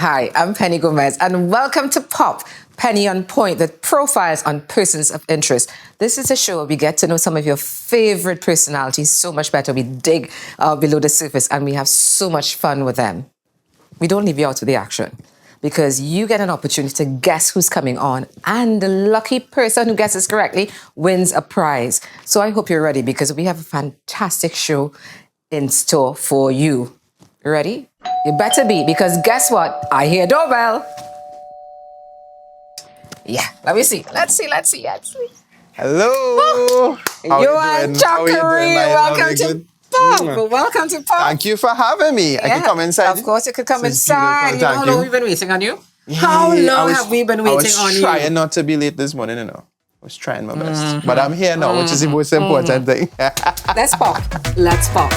Hi, I'm Penny Gomez, and welcome to Pop, Penny on Point, that profiles on persons of interest. This is a show where we get to know some of your favorite personalities so much better. We dig below the surface, and we have so much fun with them. We don't leave you out to the action, because you get an opportunity to guess who's coming on, and the lucky person who guesses correctly wins a prize. So I hope you're ready, because we have a fantastic show in store for you. Ready? You better be, because guess what? I hear doorbell. Yeah, let me see. Let's see. Hello. Johann Chuckaree, welcome to Pop. Welcome to Pop. Thank you for having me. I can come inside. Of course, you could come This is inside. beautiful. How Thank long you. have we been waiting on you? How long have we been waiting on you? I was trying not to be late this morning, I was trying my best. But I'm here now, which is the most important thing. Let's pop. Let's pop.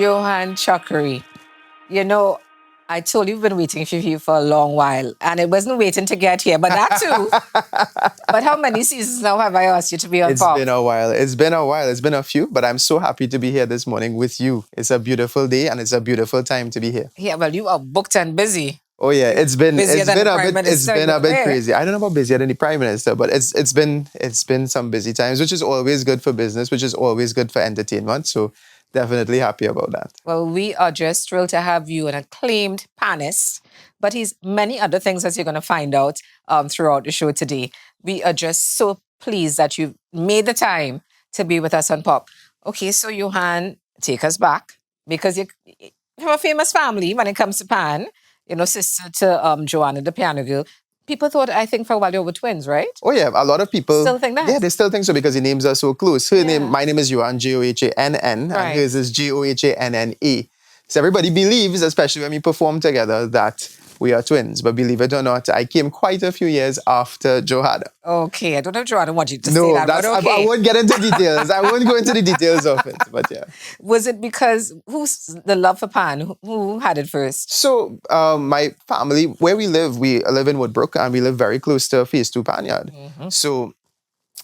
Johann Chuckaree. You know, I told you we've been waiting for you for a long while, and it wasn't waiting to get here, but that too. But how many seasons now have I asked you to be on It's Pop? been a while. It's been a few, but I'm so happy to be here this morning with you. It's a beautiful day and it's a beautiful time to be here. Yeah, well, you are booked and busy. Oh yeah, it's been Busier than the Prime a Minister, bit yeah. crazy. I don't know about busier than the Prime Minister, but it's been some busy times, which is always good for business, which is always good for entertainment. So definitely happy about that. Well, we are just thrilled to have you, an acclaimed panelist, but he's many other things, as you're going to find out throughout the show today. We are just so pleased that you made the time to be with us on Pop. Okay, so Johann, take us back, because you're from a famous family when it comes to pan, sister to Joanna, the piano girl. People thought, I think for a while you were twins, right? Oh yeah, a lot of people Still think that? Yeah, they still think so because the names are so close. My name is Johann, Johann, Right. and hers is Johanne. So everybody believes, especially when we perform together, that we are twins. But believe it or not, I came quite a few years after Johanna. Okay, I don't know if Joanna wants you to say No, that, but okay. I won't get into details. I won't go into the details of it, but yeah. Was it because who's the love for pan? Who had it first? So my family, where we live in Woodbrook, and we live very close to Phase 2 Pan Yard. Mm-hmm. So,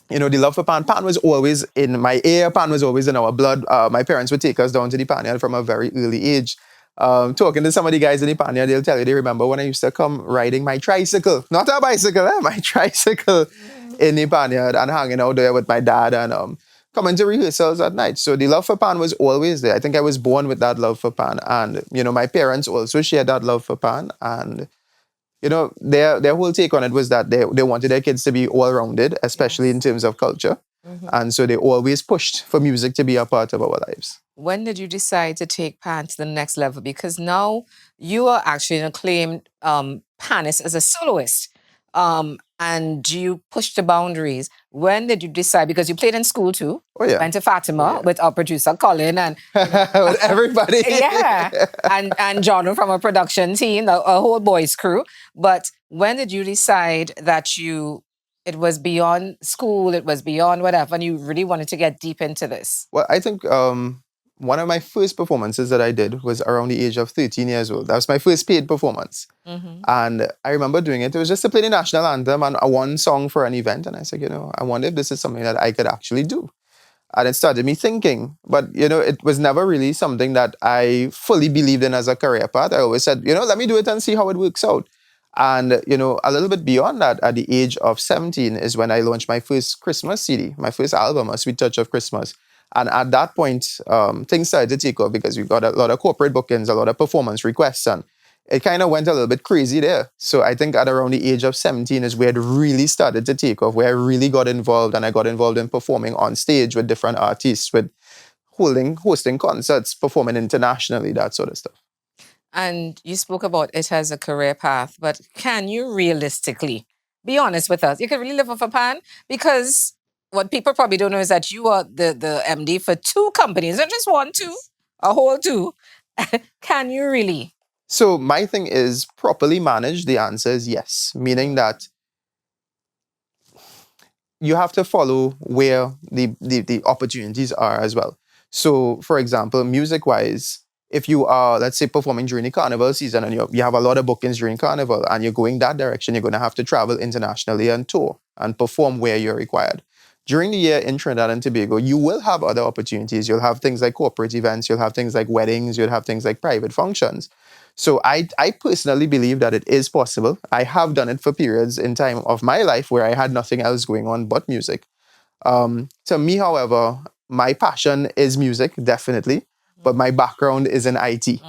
the love for pan was always in my ear. Pan was always in our blood. My parents would take us down to the pan yard from a very early age. Talking to some of the guys in the pan yard, they'll tell you they remember when I used to come riding my tricycle, not a bicycle, my tricycle in the pan yard and hanging out there with my dad and coming to rehearsals at night. So the love for pan was always there. I think I was born with that love for pan, and my parents also shared that love for pan, and their whole take on it was that they wanted their kids to be all-rounded, especially in terms of culture. Mm-hmm. And so they always pushed for music to be a part of our lives. When did you decide to take pan to the next level? Because now you are actually an acclaimed panist as a soloist. And you pushed the boundaries. When did you decide? Because you played in school too. Oh yeah. Went to Fatima with our producer Colin and with everybody. yeah, and John from a production team, a whole boys crew. But when did you decide that it was beyond school, it was beyond whatever, and you really wanted to get deep into this? Well, I think one of my first performances that I did was around the age of 13 years old. That was my first paid performance. Mm-hmm. And I remember doing it. It was just to play the national anthem and one song for an event. And I said, I wonder if this is something that I could actually do. And it started me thinking. But, it was never really something that I fully believed in as a career path. I always said, let me do it and see how it works out. And, a little bit beyond that, at the age of 17 is when I launched my first Christmas CD, my first album, A Sweet Touch of Christmas. And at that point, things started to take off because we got a lot of corporate bookings, a lot of performance requests, and it kind of went a little bit crazy there. So I think at around the age of 17 is where it really started to take off, where I really got involved, and I got involved in performing on stage with different artists, with hosting concerts, performing internationally, that sort of stuff. And you spoke about it as a career path, but can you realistically be honest with us? You can really live off a pan because what people probably don't know is that you are the MD for two companies, not just one, two, a whole two. Can you really? So my thing is properly managed. The answer is yes, meaning that you have to follow where the opportunities are as well. So, for example, music wise, if you are, let's say, performing during the carnival season and you have a lot of bookings during carnival and you're going that direction, you're going to have to travel internationally and tour and perform where you're required. During the year in Trinidad and Tobago, you will have other opportunities. You'll have things like corporate events, you'll have things like weddings, you'll have things like private functions. So I personally believe that it is possible. I have done it for periods in time of my life where I had nothing else going on but music. To me, however, my passion is music, definitely, but my background is in IT.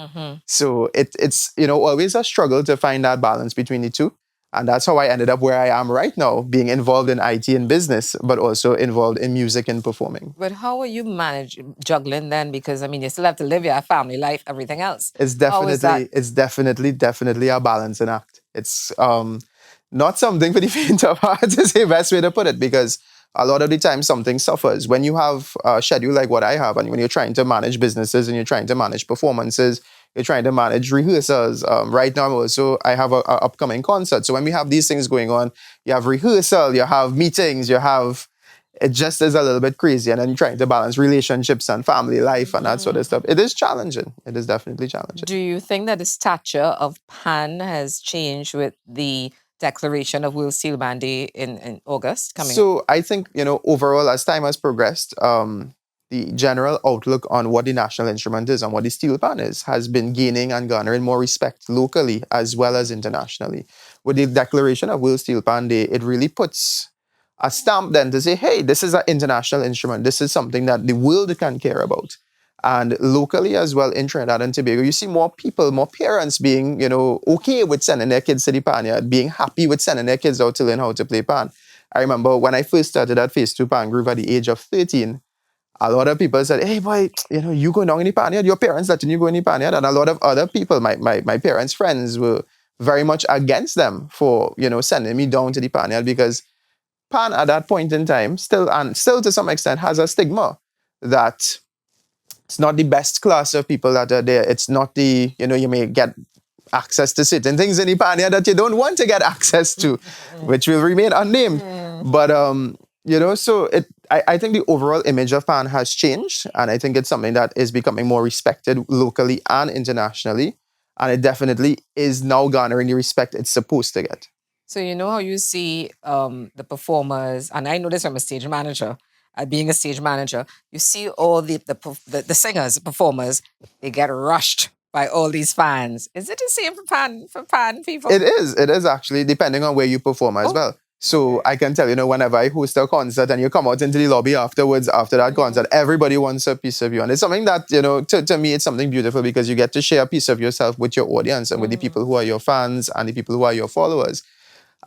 So it's always a struggle to find that balance between the two. And that's how I ended up where I am right now, being involved in IT and business, but also involved in music and performing. But how are you managing juggling then? Because I mean, you still have to live your family life, everything else. How is that? It's definitely a balancing act. It's not something for the faint of heart is the best way to put it, because a lot of the time something suffers when you have a schedule like what I have, and when you're trying to manage businesses and you're trying to manage performances, you're trying to manage rehearsals. Right now also I have a upcoming concert, so when we have these things going on, you have rehearsal, you have meetings, you have, it just is a little bit crazy. And then you're trying to balance relationships and family life and that sort of stuff. It is challenging. It is definitely challenging. Do you think that the stature of PAN has changed with the declaration of Will Steel Band Day in August coming up? So I think, overall, as time has progressed, the general outlook on what the national instrument is and what the steel pan is has been gaining and garnering more respect locally as well as internationally. With the declaration of World Steel Pan Day, it really puts a stamp then to say, hey, this is an international instrument. This is something that the world can care about. And locally as well in Trinidad and Tobago, you see more people, more parents being, okay with sending their kids to the pan yard, being happy with sending their kids out to learn how to play pan. I remember when I first started at Phase 2 Pan Groove at the age of 13, a lot of people said, hey boy, you go down in the pan yard, your parents letting you go in the pan yard. And a lot of other people, my parents' friends, were very much against them for, sending me down to the pan yard, because pan at that point in time still to some extent has a stigma that it's not the best class of people that are there. It's not the, you may get access to certain things in the pan yard that you don't want to get access to, which will remain unnamed. But so I think the overall image of pan has changed, and I think it's something that is becoming more respected locally and internationally, and it definitely is now garnering the respect it's supposed to get. So you know how you see the performers, and I know this from a stage manager. Being a stage manager, you see all the singers, the performers, they get rushed by all these fans. Is it the same for pan people? It is actually, depending on where you perform as well. So I can tell whenever I host a concert and you come out into the lobby afterwards, after that concert, everybody wants a piece of you. And it's something that, to me, it's something beautiful, because you get to share a piece of yourself with your audience and with the people who are your fans and the people who are your followers.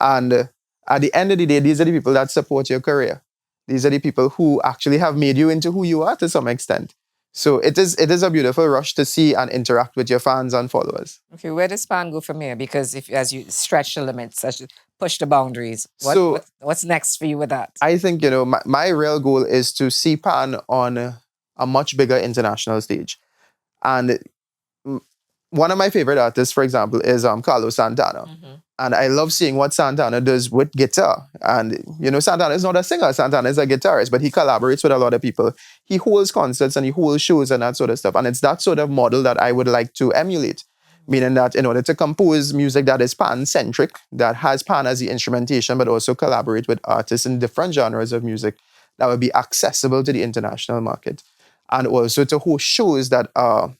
And at the end of the day, these are the people that support your career. These are the people who actually have made you into who you are to some extent. So it is a beautiful rush to see and interact with your fans and followers. Okay, where does pan go from here? Because as you stretch the limits, as you push the boundaries, what's next for you with that? I think, my real goal is to see pan on a much bigger international stage. And one of my favorite artists, for example, is Carlos Santana. And I love seeing what Santana does with guitar. And, Santana is not a singer. Santana is a guitarist, but he collaborates with a lot of people. He holds concerts and he holds shows and that sort of stuff. And it's that sort of model that I would like to emulate. Meaning that in order to compose music that is pan-centric, that has pan as the instrumentation, but also collaborate with artists in different genres of music, that would be accessible to the international market. And also to host shows that are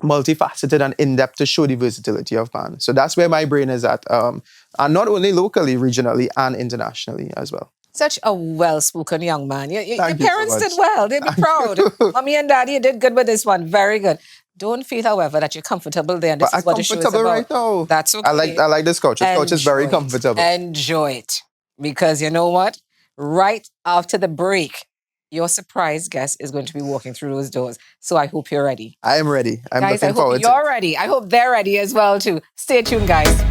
multifaceted and in-depth to show the versatility of pan. So that's where my brain is at. And not only locally, regionally, and internationally as well. Such a well-spoken young man. Your Thank you so parents much. did well. They'd be proud. Mommy and Daddy, you did good with this one. Very good. Don't feel, however, that you're comfortable there. And this But is what the show is comfortable about. right now. That's okay. I like this couch. This couch is very Enjoy it. comfortable. Enjoy it. Because you know what? Right after the break, your surprise guest is going to be walking through those doors. So I hope you're ready. I am ready. I'm Guys, I looking hope forward to you're it. ready. I hope they're ready as well, too. Stay tuned, guys.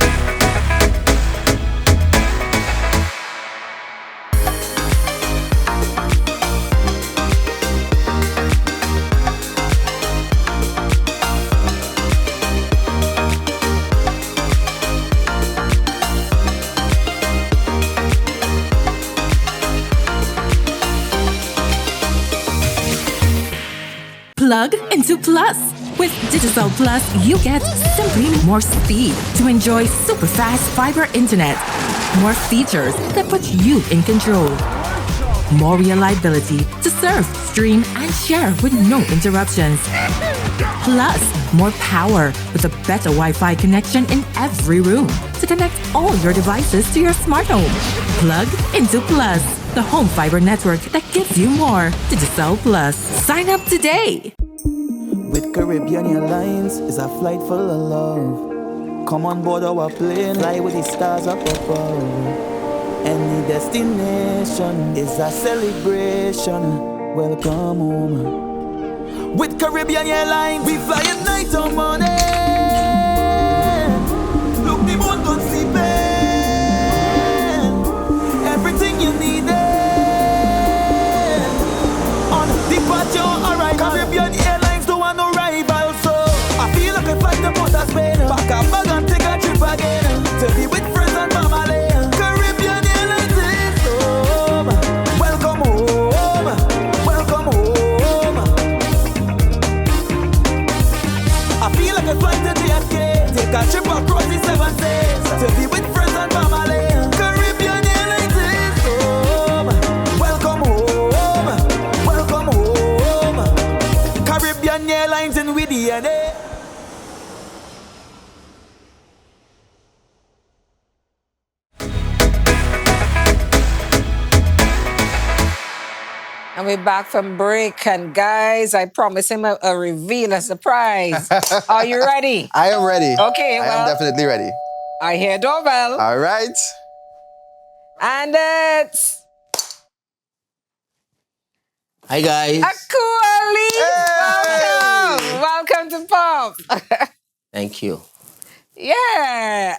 Plug into Plus. With Digital Plus, you get simply more speed to enjoy super fast fiber internet, more features that put you in control, more reliability to surf, stream, and share with no interruptions. Plus, more power with a better Wi-Fi connection in every room to connect all your devices to your smart home. Plug into Plus, the home fiber network that gives you more. Digital Plus. Sign up today. With Caribbean Airlines is a flight full of love. Come on board our plane, fly with the stars up above. Any destination is a celebration. Welcome home. With Caribbean Airlines, we fly at night or morning. Look, the moon don't sleep. Everything you need on departure, alright. Caribbean Airlines don't want no rival, so I feel like I fight the Port of Spain. Pack a bag and take a trip again to be with friends and family. Caribbean Airlines is home. Welcome home. Welcome home. I feel like I fly to JFK, take a trip across the 7 seas to be with friends and family. Caribbean Airlines is home. Welcome home. Welcome home. Caribbean Airlines in with DNA. And we're back from break. And guys, I promised him a reveal, a surprise. Are you ready? I am ready. Okay, I well, am definitely ready. I hear doorbell. All right. And it's Hi guys. Akua Leith. Hey! Welcome to Pop. Thank you. Yeah.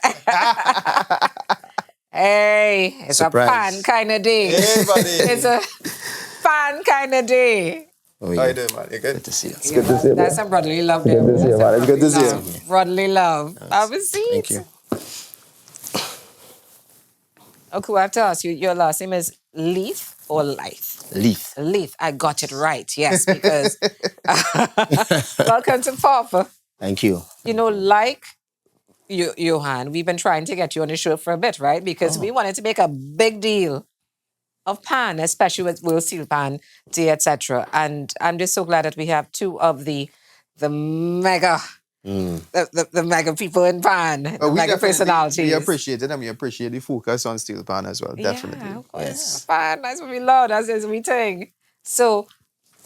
Hey, it's Surprise. a fun kind of day. Hey, buddy. It's a fun kind of day. Oh, How yeah. you doing, man? You good? Good to see you. It's good to see you, That's man. some brotherly love there. Good to see you, man. It's good to see you. Brotherly love. Have a seat. Thank you. Okay, I have to ask you, your last name is Leith or Leith? Leith. Leith. I got it right, yes, because welcome to Papa. Thank you. You know, like Johann, we've been trying to get you on the show for a bit, right? Because we wanted to make a big deal of pan, especially with World Steel Pan Day, etc. And I'm just so glad that we have two of the mega, the mega people in pan, the mega definitely- personalities. We appreciate it, and we appreciate the focus on steel pan as well. Definitely. Yeah, of course. Yes. Pan, that's what we love. That's what we think. So,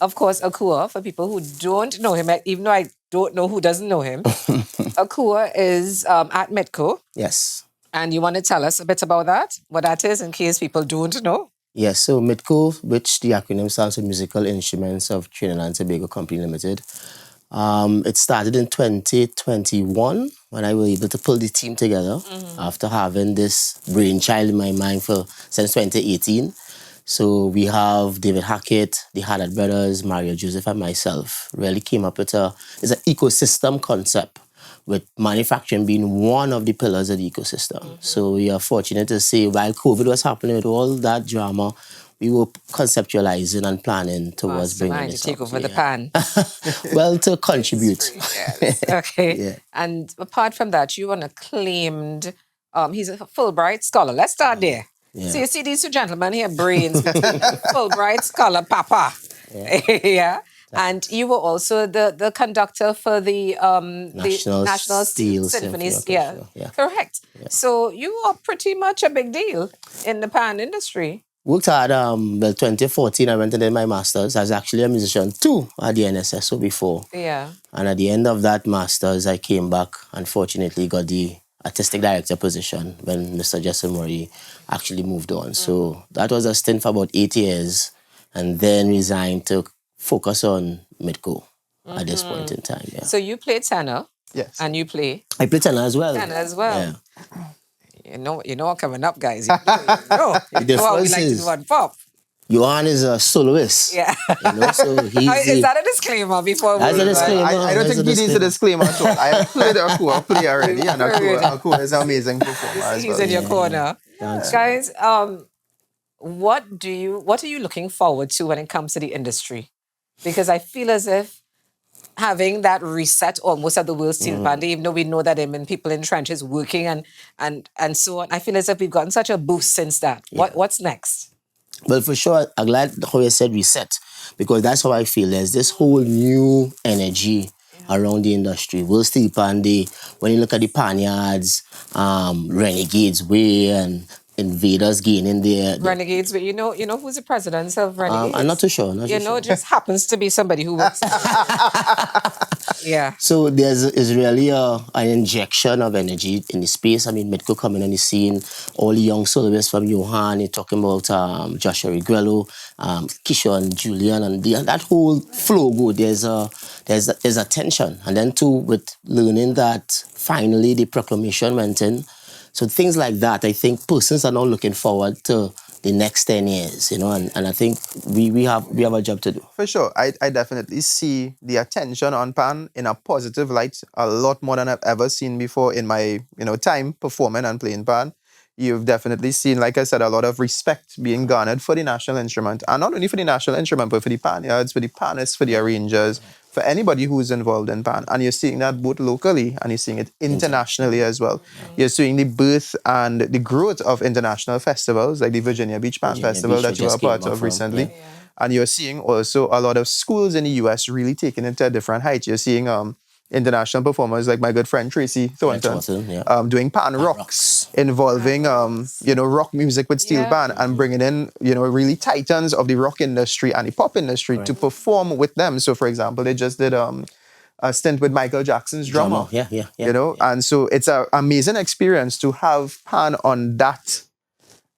of course, Akua, for people who don't know him, even though I don't know who doesn't know him, Akua is at Midco. Yes. And you want to tell us a bit about that? What that is, in case people don't know? Yes, so MITCO, which the acronym stands for Musical Instruments of Trinidad and Tobago Company Limited. It started in 2021 when I was able to pull the team together after having this brainchild in my mind since 2018. So we have David Hackett, the Haddad brothers, Mario Joseph, and myself really came up with it's an ecosystem concept, with manufacturing being one of the pillars of the ecosystem. So we are fortunate to say while COVID was happening with all that drama, we were conceptualizing and planning towards bringing Mastermind this to take up. over the Yeah. pan. Well, to contribute. Yes. Okay. Yeah. And apart from that, you are an acclaimed, he's a Fulbright scholar. Let's start there. Yeah. So you see these two gentlemen here, brains, Fulbright scholar, Papa. Yeah. And you were also the conductor for the National Steel Symphonies. Symphony Yeah, Orchestra, yeah. correct. So you are pretty much a big deal in the pan industry. Worked hard. Well, 2014, I went and did my master's. I was actually a musician too at the NSSO before. Yeah. And at the end of that master's, I came back. Unfortunately, got the artistic director position when Mr. Justin Murray actually moved on. So that was a stint for about 8 years, and then resigned to focus on Midco at this point in time. Yeah. So you play tenor. Yes. And you play I play tenor as well. tenor as well. Yeah. You know what coming up, guys. You know how we like to do on pop. Johann is a soloist. Yeah. You know, so he's Is that a disclaimer before That's we a disclaimer. I don't think he needs a disclaimer at all. I have played Akua play already, and Akua is an amazing performer as He's well. in your corner. Guys, what are you looking forward to when it comes to the industry? Because I feel as if having that reset almost at the World Steel Band, even though we know that there have been people in trenches working and so on, I feel as if we've gotten such a boost since that. What's next? Well, for sure, I'm glad how you said reset, because that's how I feel. There's this whole new energy around the industry. World Steel Band, when you look at the Panyards, Renegades Way, and Invaders gaining there. Renegades, but you know who's the president of Renegades? I'm not too sure. It just happens to be somebody who works. Yeah. So is really an injection of energy in the space. I mean, Midco coming on the scene, all the young soloists from Johann, you're talking about Joshua Reguello, Kishon, Julian, and that whole flow good. There's a tension. And then too, with learning that finally the proclamation went in. So things like that, I think persons are now looking forward to the next 10 years, and I think we have a job to do. For sure. I definitely see the attention on Pan in a positive light, a lot more than I've ever seen before in my time performing and playing Pan. You've definitely seen, like I said, a lot of respect being garnered for the national instrument. And not only for the national instrument, but for the panyards, for the panists, for the arrangers, for anybody who's involved in Pan. And you're seeing that both locally and you're seeing it internationally as well. You're seeing the birth and the growth of international festivals, like the Virginia Beach Pan Festival that you were a part of recently. Yeah. And you're seeing also a lot of schools in the US really taking it to a different height. You're seeing international performers like my good friend Tracy Thornton doing pan rocks involving rock music with steel band and bringing in really titans of the rock industry and the pop industry to perform with them. So for example, they just did a stint with Michael Jackson's drummer. And so it's an amazing experience to have pan on that,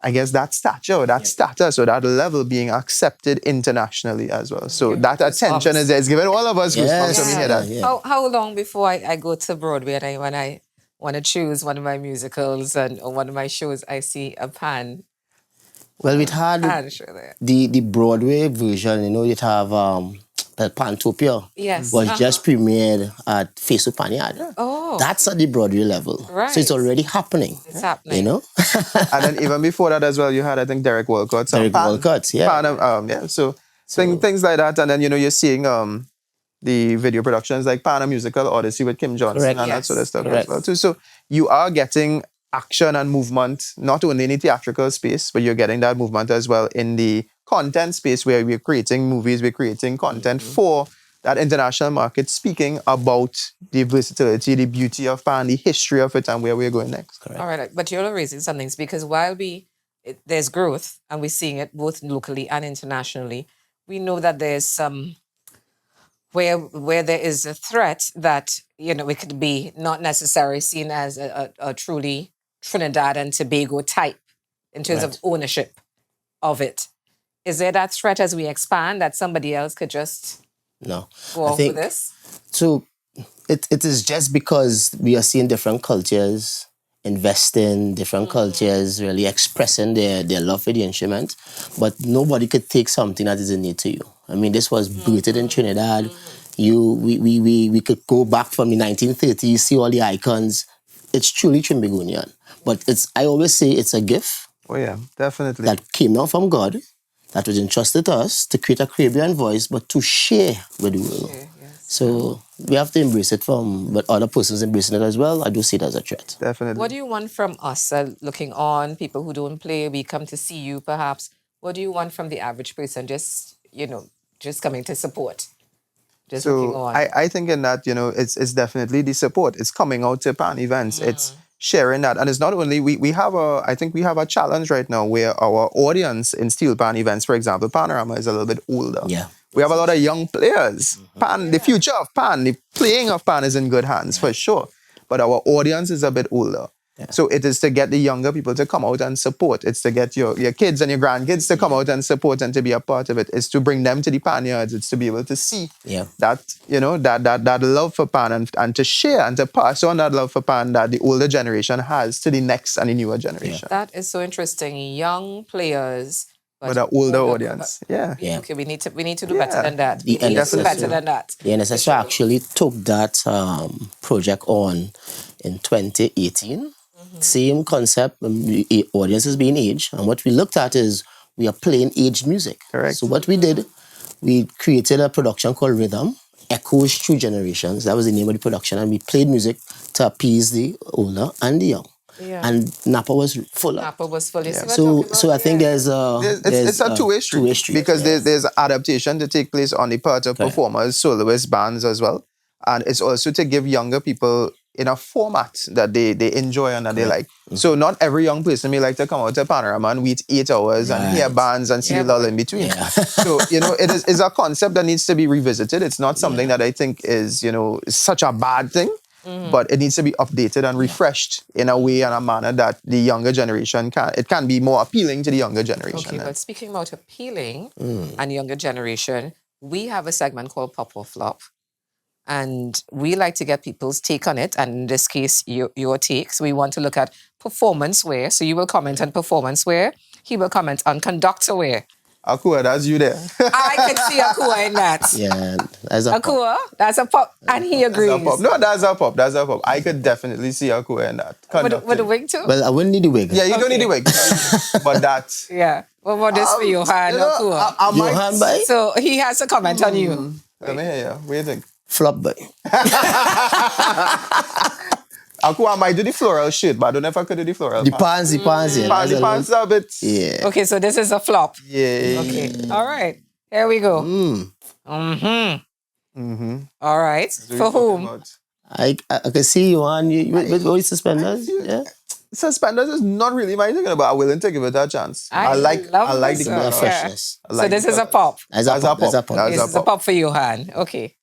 I guess, that stature, that status, or that level being accepted internationally as well. So that attention is giving all of us goosebumps when we hear that. Yeah. How long before I go to Broadway and when I want to choose one of my musicals or one of my shows, I see a pan? Well, we'd had the Broadway version, you'd have Pantopia was just premiered at Face of Panyard. Yeah. Oh. That's at the Broadway level. Right. So it's already happening. It's happening. And then even before that as well, you had, I think, Derek Walcott. Walcott, yeah. So things like that. And then, you're seeing the video productions like Pan, a Musical Odyssey with Kim Johnson and that sort of stuff as well too. So you are getting action and movement, not only in the theatrical space, but you're getting that movement as well in the content space where we're creating movies, we're creating content for that international market, speaking about the versatility, the beauty of Pan, the history of it, and where we're going next. Correct. All right, but you're raising some things because while there's growth and we're seeing it both locally and internationally, we know that there's some where there is a threat that it could be not necessarily seen as a truly Trinidad and Tobago type in terms of ownership of it. Is there that threat as we expand that somebody else could just go off with this? So it is just because we are seeing different cultures investing, different cultures really expressing their love for the instrument, but nobody could take something that is innate to you. I mean, this was rooted in Trinidad. We could go back from the 1930s, see all the icons. It's truly Trimbigonian. But I always say it's a gift. Oh yeah, definitely. That came down from God, that was entrusted to us to create a Caribbean voice, but to share with the world. So we have to embrace it but other persons embracing it as well. I do see it as a threat. Definitely. What do you want from us, looking on, people who don't play, we come to see you perhaps. What do you want from the average person just coming to support? Just looking So on. I think in that, it's definitely the support. It's coming out to pan events. It's sharing that. And it's not only, I think we have a challenge right now where our audience in steel pan events, for example, Panorama is a little bit older. Yeah. We have a lot of young players. Pan, the future of pan, the playing of pan is in good hands for sure. But our audience is a bit older. Yeah. So it is to get the younger people to come out and support. It's to get your kids and your grandkids to come out and support and to be a part of it. It's to bring them to the pan yards. It's to be able to see that, that love for pan and to share and to pass on that love for pan that the older generation has to the next and the newer generation. That is so interesting. Young players, But an older audience. Yeah. Okay, we need to do better than that. The We need to do NSS, better than that. The NSS actually took that project on in 2018. Same concept, audiences being aged. And what we looked at is we are playing aged music. Correct. So what we did, we created a production called Rhythm, Echoes Through Generations. That was the name of the production. And we played music to appease the older and the young. Yeah. And Napa was full up. Napa was fully. So I think there's it's a two-way street, because there's adaptation to take place on the part of performers, soloists, bands as well. And it's also to give younger people in a format that they enjoy and that they like. So not every young person may like to come out to Panorama and wait 8 hours and hear bands and see a lull in between. Yeah. So, it's a concept that needs to be revisited. It's not something that I think is, such a bad thing, but it needs to be updated and refreshed in a way and a manner that the younger generation can be more appealing to the younger generation. Okay, but speaking about appealing and younger generation, we have a segment called Pop or Flop. And we like to get people's take on it. And in this case, your take. So we want to look at performance wear. So you will comment on performance wear. He will comment on conductor wear. Akua, that's you there. I can see Akua in that. Yeah, that's a Akua, that's a pop. And he agrees. That's a pop. No, that's a pop. That's a pop. I could definitely see Akua in that. With the wig too? Well, I wouldn't need the wig. Yeah, you don't need the wig. But that. Yeah. What about this for Johann Akua? Johann, bye. So he has a comment on you. Let me hear you. What do you think? Flop, bye. Akua, I might do the floral shit, but I don't know if I could do the floral. The pants, yeah. The pants are a bit. Yeah. Okay, so this is a flop. Yeah. Okay. All right. Here we go. All right. For whom? I can see you on with suspenders. Yeah. Suspenders is not really my thing, but I'm willing to give it a chance. I like the freshness. So this is a pop. That's a pop. This is a pop for Johann. Okay.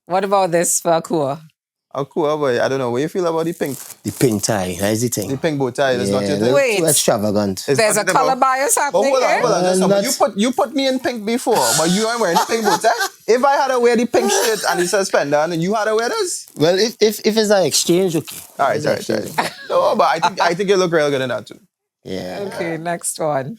What about this for Akua? Akua, boy, I don't know. What you feel about the pink? The pink tie. That's the thing. The pink bow tie is not your thing. Wait. Too extravagant. There's a color bias happening here. Hold on. You put me in pink before, but you ain't wearing the pink bow tie. If I had to wear the pink shirt and the suspender, and you had to wear this? Well, if it's an exchange, okay. All right. No, but I think you look real good in that too. Yeah. Okay, next one.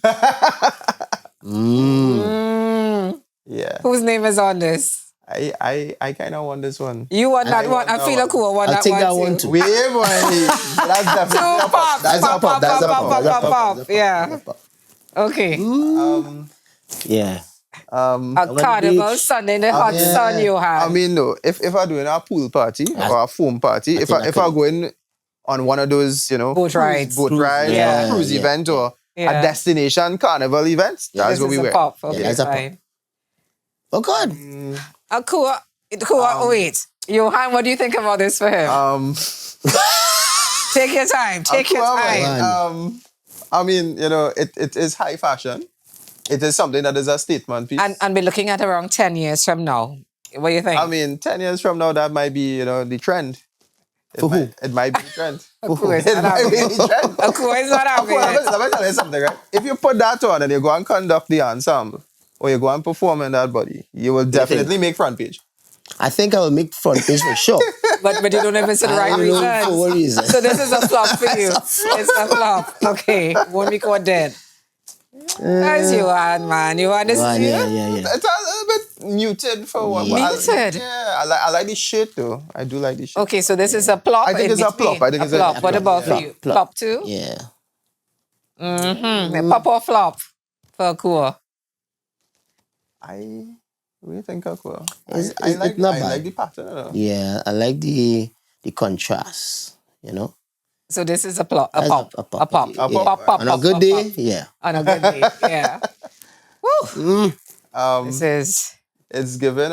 Yeah. Whose name is on this? I kind of want this one. You want that one? I feel Akua want that one. I think that one too. Wait, boy. That's definitely Two pop. That's a pop. That's a pop. Pop. Yeah. Okay. Yeah. A carnival Sunday in the hot sun you have. I mean, no. If I'm doing a pool party or a foam party, if I going on one of those, boat rides, or cruise event or a destination carnival event, that's what we wear. Pop. Okay, that's a pop. fine. Oh God. Akua, wait. Johann, what do you think about this for him? Take your time. Take your time. I mean, it is high fashion. It is something that is a statement piece. And we're looking at around 10 years from now. What do you think? I mean, 10 years from now, that might be, the trend. For who? It might be the trend. Akua is It not might be having the trend. Akua is not having it. Let me tell you something, right? If you put that on and you go and conduct the ensemble, or you go and perform in that body, you will definitely make front page. I think I will make front page for sure. But you don't even say the right reasons. For what reason? So this is a flop for you. It's a flop. Okay. 1 week or dead. That's Johann, man. Johann is Yeah. It's a little bit muted for one. Muted? I like the shirt though. I do like the shirt. Okay, so this is a plop. I think it's a plop. I think it's a plop. What about for plop, you? plop. Plop too? Yeah. Pop or flop for Akua? What do you think, Akua? It's I not bad. like the pattern. Yeah, I like the contrast, So this is a plop. A That's pop. a pop. A pop. Yeah. Pop. On a good day, yeah. On a good day, yeah. Woo. This is... It's given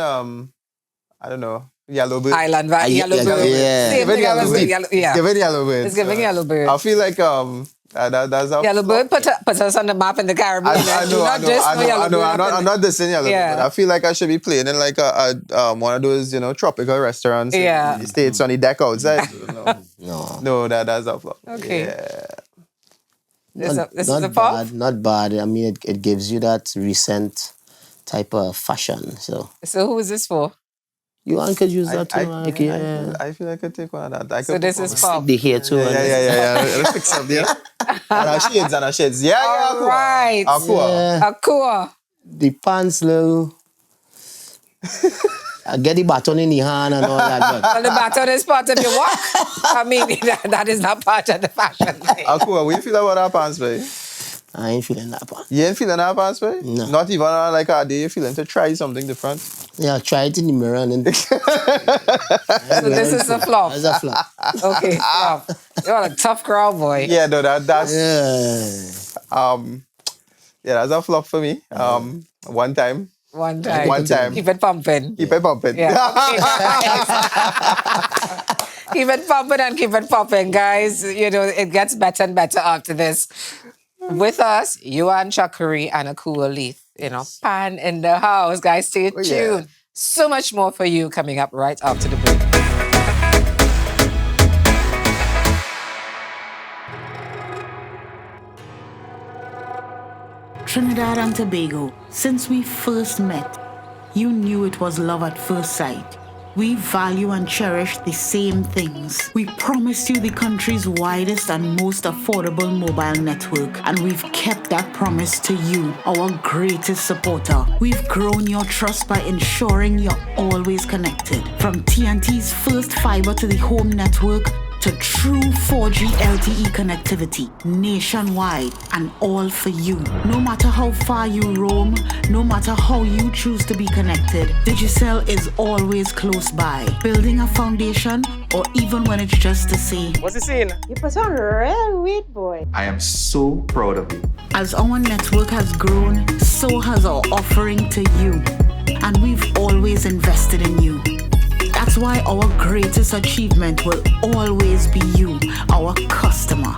I don't know, Yellowbird. Island, Yellowbird. yeah. Same Give it thing I was saying. Yellowbird. Yeah. Give it Yellowbird. It's giving Yellowbird. I feel like that's a Yellowbird put us on the map in the Caribbean. I know. I'm not dissing Yellowbird, Yeah. but I feel like I should be playing in like a one of those, tropical restaurants Yeah. in the States on the deck outside. No. That's a flop. Okay. Yeah. This is Not a pop? bad, not bad. I mean, it gives you that recent type of fashion. So So who is this for? you could use that too. I feel like I could take one of that. So this is pop. The hair too. Yeah. Let's fix up there. And our shades. Yeah, All right. Akua. Akua. The pants low. I get the baton in the hand and all that. But Well, the baton is part of your walk. I mean, that is not part of the fashion thing. Akua, what you feel about our pants, babe? I ain't feeling that part. You ain't feeling our pants, babe? No. Not even like a day you feeling to try something different? Yeah, try it in the mirror and then. So this is a flop. That's a flop. Okay, flop. You're a tough crowd, boy. Yeah, no, that's Yeah. that's a flop for me. One time. One time. One time. Keep it pumping. Keep it pumping. Yeah. Keep it pumping and keep it popping, guys. It gets better and better after this. With us, Johann Chuckaree and Akua Leith. Pan in the house, guys. Stay tuned. yeah. So much more for you coming up right after the break. Trinidad and Tobago, since we first met, you knew it was love at first sight. We value and cherish the same things. We promised you the country's widest and most affordable mobile network, and we've kept that promise to you, our greatest supporter. We've grown your trust by ensuring you're always connected. From TNT's first fiber to the home network, to true 4G LTE connectivity nationwide, and all for you. No matter how far you roam, no matter how you choose to be connected, Digicel is always close by, building a foundation, or even when it's just to say, What's the scene? You put on real weight, boy. I am so proud of you. as our network has grown, so has our offering to you. And we've always invested in you. That's why our greatest achievement will always be you, our customer.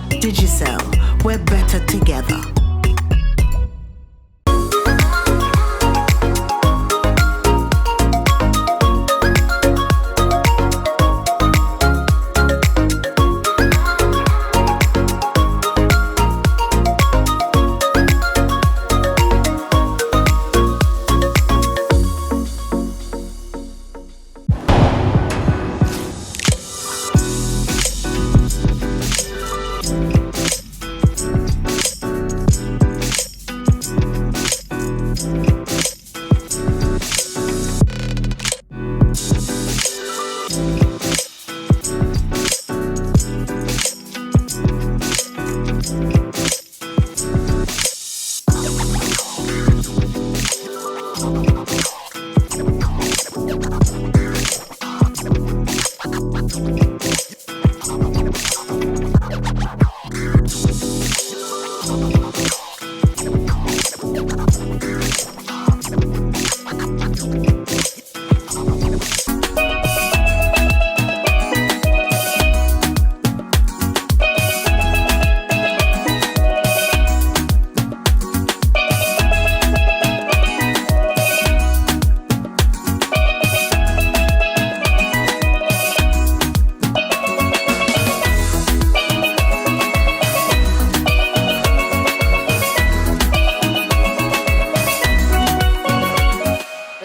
Digicel, we're better together.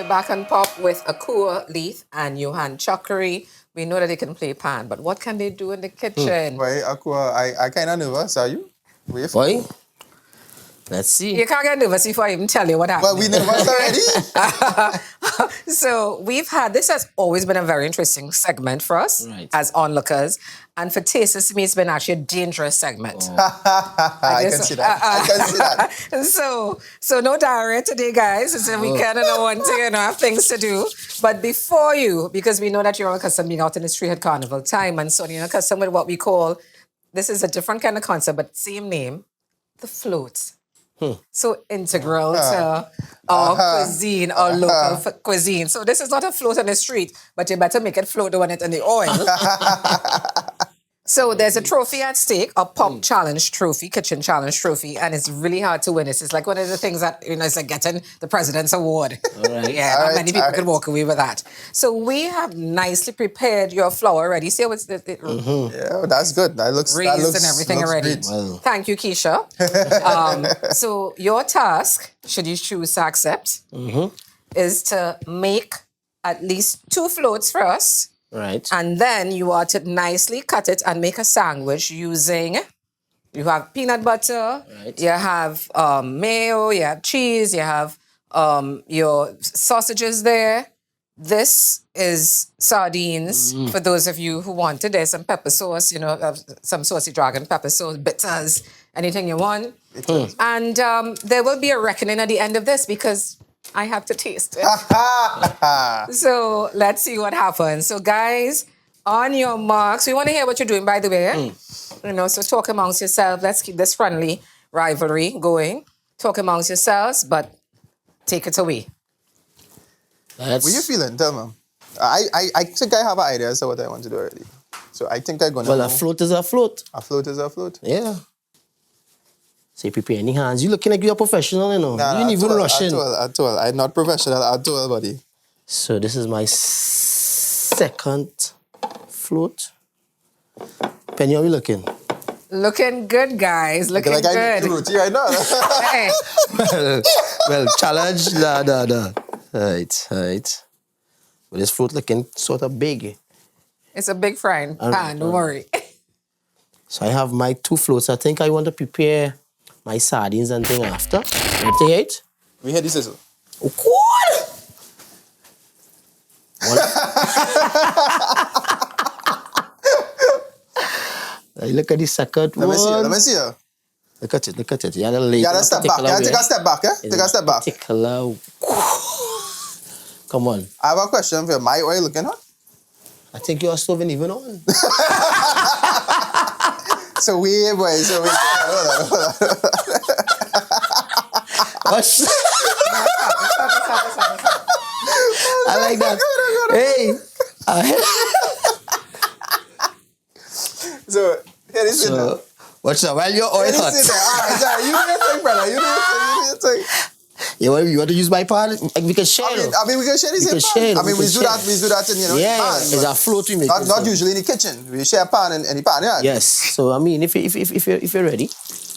Back and pop with Akua Leith and Johann Chuckaree. We know that they can play pan, but what can they do in the kitchen? Why, Akua, I kind of nervous, are you? Boy, let's see. You can't get nervous before I even tell you what happened. Well, we nervous already? So this has always been a very interesting segment for us Right. as onlookers. And for tasters, to me, it's been actually a dangerous segment. I can see that. I can see that. So no diarrhea today, guys. It's a weekend and I want to have things to do. But before you, because we know that you're accustomed being out in the street at carnival time, and so you're accustomed with what we call, this is a different kind of concept, but same name, the floats. so integral to our cuisine, our local cuisine. So this is not a float on the street, but you better make it float on it in the oil. So there's a trophy at stake, a pop challenge trophy, kitchen challenge trophy, and it's really hard to win. It's like one of the things that, it's like getting the president's award. right. Yeah, not many people can walk away with that. So we have nicely prepared your flour already. See how it's Yeah, that's good. That looks raised and everything looks already. great. Well. Thank you, Keisha. So your task, should you choose to accept, is to make at least 2 floats for us. Right. And then you are to nicely cut it and make a sandwich using, you have peanut butter, Right. you have mayo, you have cheese, you have your sausages there. This is sardines for those of you who want it. There's some pepper sauce, some saucy dragon pepper sauce, bitters, anything you want. And there will be a reckoning at the end of this because I have to taste it. So let's see what happens. So guys, on your marks, we want to hear what you're doing, by the way. So talk amongst yourselves. Let's keep this friendly rivalry going. Talk amongst yourselves, but take it away. What are you feeling? Tell me. I think I have an idea as to what I want to do already. So I think I'm going to Well, a float is a float. A float is a float. Yeah. Say prepare any hands. You looking like you're a professional, you know. Nah, you ain't even rushing. At all. I'm not professional at all, buddy. So this is my second float. Penny, how you looking? Looking good, guys. Looking Like I'm good. rooty right now. Hey. well, challenge. Right. But this float looking sort of big. It's a big frying pan, don't worry. So I have my 2 floats. I think I want to prepare my sardines and thing after. Ready to hear it? We hear the sizzle. Oh, God! Look at the second one. Let me see you. Look at it. You gotta step back. Take a step back, Take a step back. Particular. Come on. I have a question for you. My oil looking hot? I think your stove ain't even on. So we, boy. Hold on. I like that. Hey. So, here this is now. Watch that. While your oil Here hot. this is now. You do your thing, brother. You do your thing. You want to use my pan? We can share. I mean, we can share the same share. pan. I mean, we do that in, Yeah, pan. it's a float we make. Not usually in the kitchen. We share pan in the pan, yeah? Yes. So, I mean, if you're ready.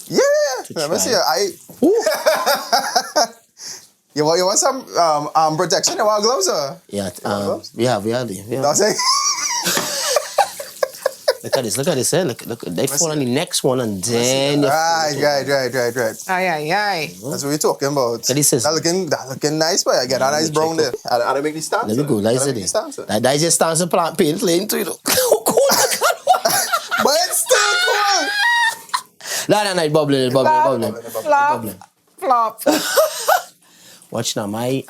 Yeah. Let me see. You want some protection? You want gloves, or? Yeah. gloves? We have. That's it. Look at this. Look. They fall on the next one and then. Right. Aye. That's what we're talking about. Look at this. That looking nice, boy. I get a nice brown there. I don't make the stance. Let me go. That's it. That is just stance and plant paint lane to it. But it's still cool. No, it's bubbling. Flop. Watch now, my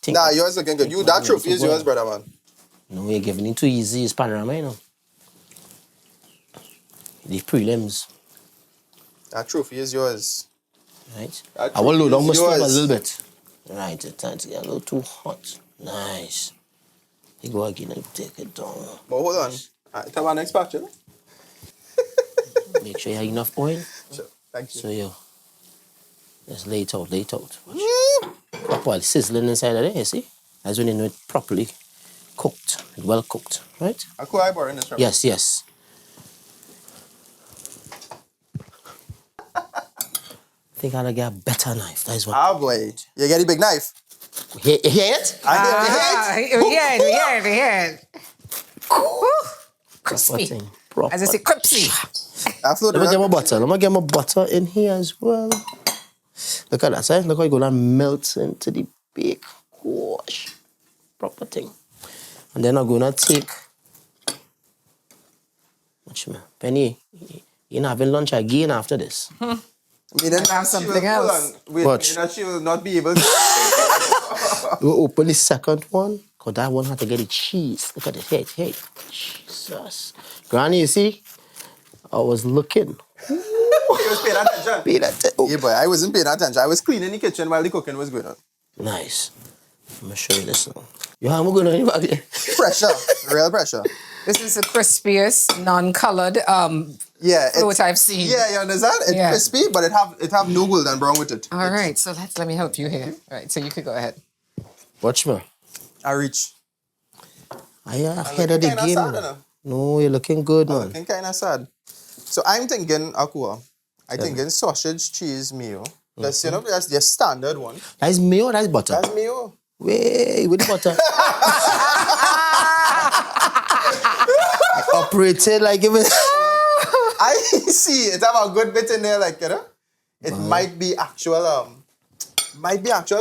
thing. Nah, yours looking good. That trophy is yours, brother, man. No, you're giving it too easy. It's panorama, you know. The prelims. That trophy is yours. Right? That I will load trophy down my is stove a yours. little bit. Right, it's time to get a little too hot. Nice. You go again and take it down. But hold on. Tell our next batch, you know? Make sure you have enough oil. Sure. Thank you. So, just lay it out. Watch. Proper sizzling inside of there, you see? That's when you know it properly cooked, well cooked, right? Akua, I borrow this from Yes. I think I'll get a better knife. That is what. Ah, boy. You get a big knife. Hear it? I hear it. We hear it. Crispy. Proper. As I say, crispy. Let Let me get my butter in here as well. Look at that, sir. Look how it's gonna melt into the bake. Gosh. Proper thing. And then I'm gonna take. Watch me. Penny, you're not having lunch again after this. Have something else. Watch. She will not be able to. We'll open the second one. Because that one had to get the cheese. Look at it. Hey. Jesus. Granny, you see? I was looking. He was paying attention. attention. Pay that. Oh. Yeah, boy, I wasn't paying attention. I was cleaning the kitchen while the cooking was going on. Nice. I'm gonna show you this now. Johann, we're going on your back here. Pressure, real pressure. This is the crispiest, non-colored Yeah, float I've seen. Yeah, you understand? It's crispy, but it have no golden brown with it. All right, so let me help you here. All right, so you could go ahead. Watch me. I reach. I ahead of the kinda game. sad, Man. innit? No, you're looking good, man. Looking kind of sad. So I'm thinking, Akua, I'm thinking sausage, cheese, mayo. That's, you know, that's the standard one. That's mayo or that's butter? That's mayo. Wait, with the butter. Operated like it was. I see it have a good bit in there, like, you know. It might be actual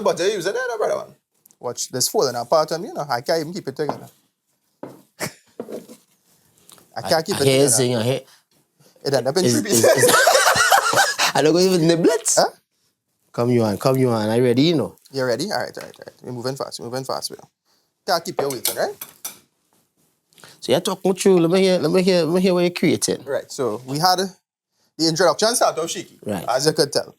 butter use it there, brother one. Watch this falling apart on me, you know. I can't even keep it together. I can't keep it together. It end up in 3 pieces. I don't go even niblets. Huh? Come you on. I ready, you know. You ready? All right. We're moving fast, Will. Can't keep you waiting, right? So you're talking true. Let me hear what you're creating. Right. So we had the introduction start off shaky, Right. as you could tell,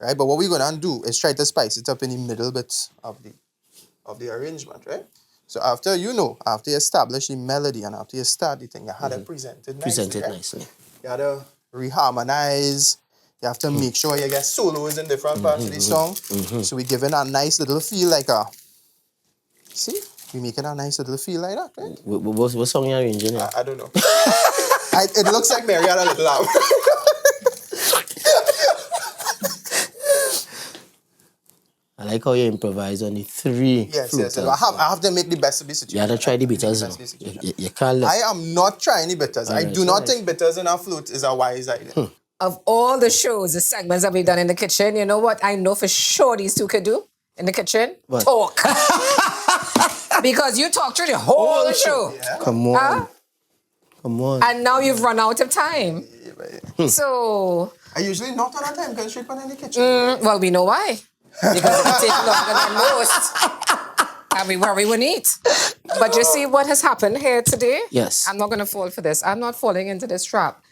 right? But what we're gonna do is try to spice it up in the middle bits of the arrangement, right? So after you establish the melody and after you start the thing, you had to present it nicely. Present it right? nicely. You had to reharmonize. You have to make sure you get solos in different parts of the song. So we're giving a nice little feel like a. See, we're making a nice little feel like that, right? What song you arranging here? I don't know. It looks like Mary had a little laugh. I like how you improvise on the 3 Yes. flutes. I have to make the best of the situation. You have to try the bitters. You can't I am not trying the bitters. I do not think bitters in a flute is a wise idea. Of all the shows, the segments that we've done in the kitchen, you know what I know for sure these two could do in the kitchen? What? Talk. Because you talk through the whole show. Yeah. Come on. Huh? Come on. And now you've run out of time. So, I usually not on a time constraint when in the kitchen. well, we know why. Because it takes longer than most. And we worry we eat. But you see what has happened here today? Yes. I'm not going to fall for this. I'm not falling into this trap.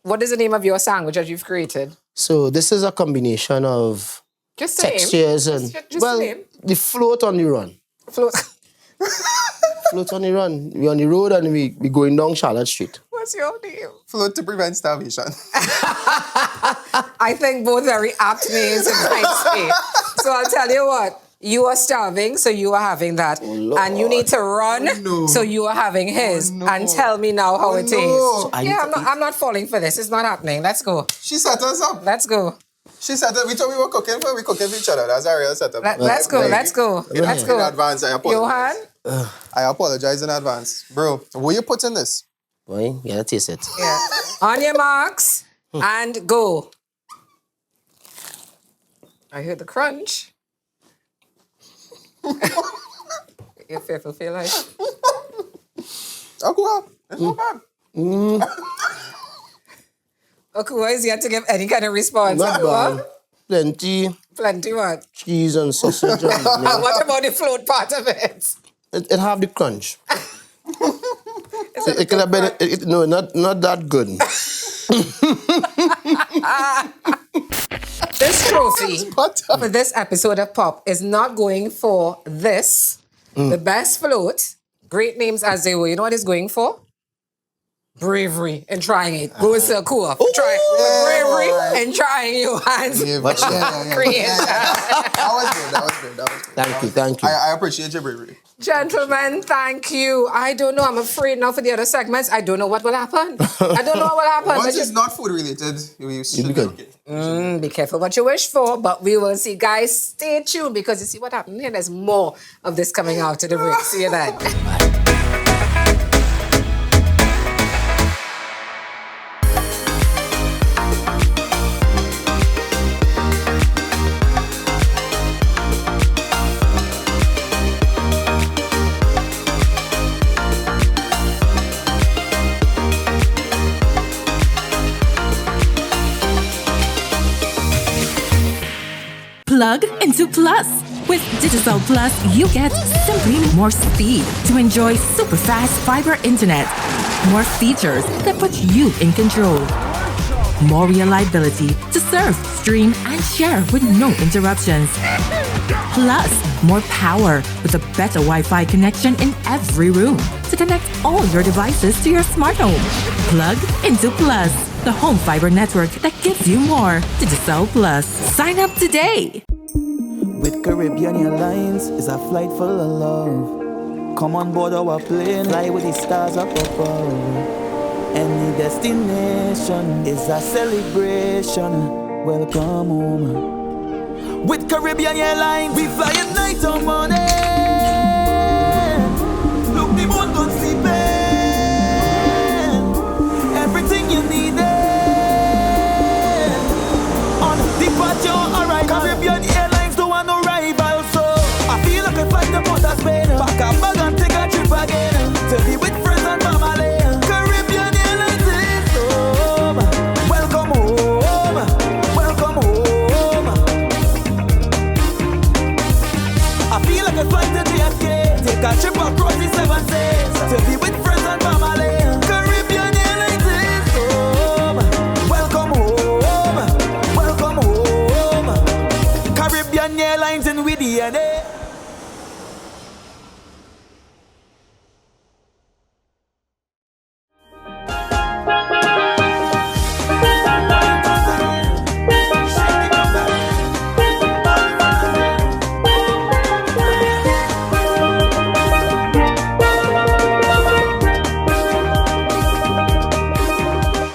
What is the name of your sandwich that you've created? So this is a combination of Just the name. textures and Just the name. the float on the run. Float. Float on the run. We on the road and we going down Charlotte Street. What's your name? Float to prevent starvation. I think both very apt names in my space. So I'll tell you what. You are starving, so you are having that. And you need to run, so you are having his. And tell me now how it is. So I'm not falling for this. It's not happening. Let's go. She set us up. Let's go. She set us. We thought we were cooking for each other. That's a real setup. Let's go. Let's go. Let's In go. advance, I apologize. Johann? I apologize in advance. Bro, what you put in this? Boy, you gotta taste it. Yeah. On your marks and go. I heard the crunch. You're fearful for your life. Akua, it's not bad. Akua is yet to give any kind of response. Not Akua? bad. Plenty Plenty what? cheese and sausage. And, What about the float part of it? it have the crunch. It could have been no, not that good. This trophy for this episode of Pop is not going for this, the best float, great names as they were. You know what it's going for? Bravery in trying it. Go with Akua. Bravery in trying Johann's creation. That was good. Thank you. I appreciate your bravery. Gentlemen, thank you. I don't know. I'm afraid now for the other segments. I don't know what will happen. I don't know what will happen. Once it's not food related, you should be good. okay. Be careful what you wish for, but we will see. Guys, stay tuned because you see what happened here. There's more of this coming out to the break. See you then. Plug into Plus. With Digital Plus, you get simply more speed to enjoy super fast fiber internet. More features that put you in control. more reliability to surf, stream, and share with no interruptions. Plus, more power with a better Wi-Fi connection in every room to connect all your devices to your smart home. Plug into Plus, the home fiber network that gives you more. Digicel Plus. Sign up today. With Caribbean Airlines is a flight full of love. Come on board our plane, fly with the stars up above. Any destination is a celebration. Welcome home. With Caribbean Airlines, we fly at night or morning. Look, the moon don't sleep. Everything you need on departure, alright. Caribbean Airlines don't want no rival, so I feel like I fly the Port of Spain. Pack a bag and take a trip again to be with friends and family. Caribbean Airlines is home. Welcome home. Welcome home. I feel like I fly to JFK, take a trip across the 7 seas to be with friends and family. Caribbean Airlines is home. Welcome home. Welcome home. Caribbean Airlines in with DNA.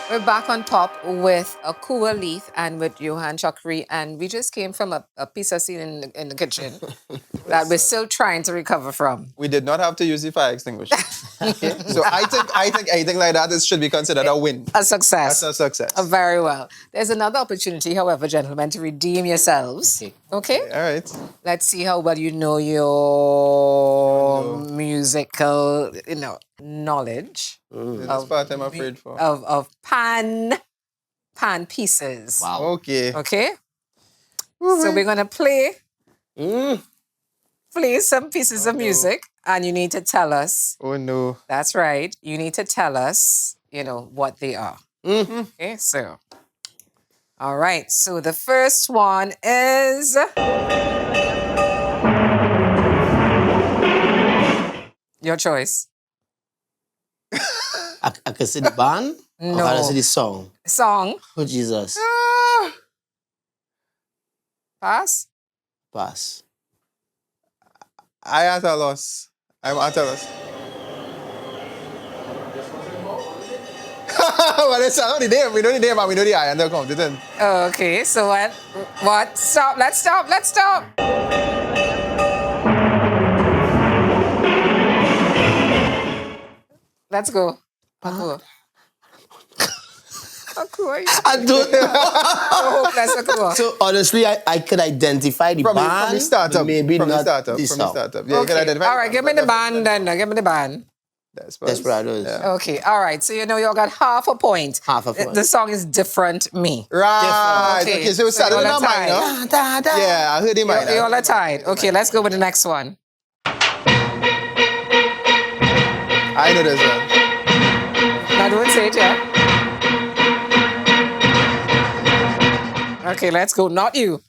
We're back on Pop with Akua Leith and with Johann Chuckaree, and we just came from a piece of scene in the kitchen that we're still trying to recover from. We did not have to use the fire extinguisher. Okay? So I think anything like that should be considered a win. A success. That's a success. Very well. There's another opportunity, however, gentlemen, to redeem yourselves. Okay? All right. Let's see how well you know your musical, knowledge This part I'm afraid for. of pan pieces. Wow. Okay. Okay? So we're gonna play some pieces of music, and you need to tell us. Oh no. That's right. You need to tell us, what they are. Okay, so. All right. So the first one is your choice. I can see the band? No. Or can I see the song? Song. Oh, Jesus. Pass. Pass. I at a loss. I'm at a loss. Well, it's not the name. We know the name and we know the eye and they'll count it in. Okay. So what? Stop. Let's stop. Let's go. Akua. Akua. I don't know. Hopeless Akua. So honestly, I could identify the From band, the startup. but maybe from not the startup. this From the song. startup. Yeah, you can Okay. identify. All right. Give me the band then. Give me the band. Desperados. Yeah. Okay. All right. So you got half a point. Half a point. The song is Different Me. Right. Okay. Okay. So we started So in you're a minor. Yeah, I heard the minor. You all are tied. Okay. Let's go with the next one. I know this one. Now don't say it yet. Okay. Let's go. Not you.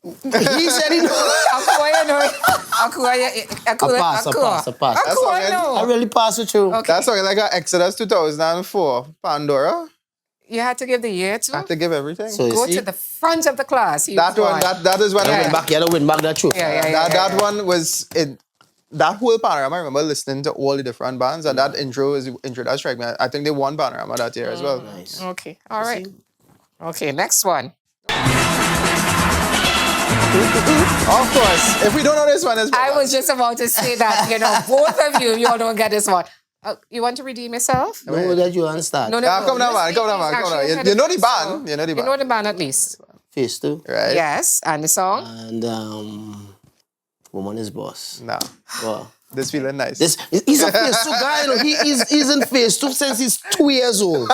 He said he knows. Akua, you know. Akua. A pass. Akua, okay. no. I really pass with you. Okay. That song is like a Exodus 2004. Pandora. You had to give the year to. I have to give everything. So you Go see, to the front of the class. He that was one, that is when Yeah. win back, you gotta win back that truth. Yeah. that one was it. That whole panorama, I remember listening to all the different bands, and that intro that struck me. I think they won panorama that year as well. Nice. Okay. All right. Okay. Next one. Of course, if we don't know this one, as well, I was just about to say that, both of you all don't get this one. You want to redeem yourself? No, that you understand. No. come down, man. Let's Come down, man. see Come down. actually You know the so- band. You know the You band. know the band at least. Phase 2. Right? Yes. And the song? And Woman is Boss. Nah. Wow. This feeling nice. He's a phase 2 guy, he's in phase 2 since he's 2 years old.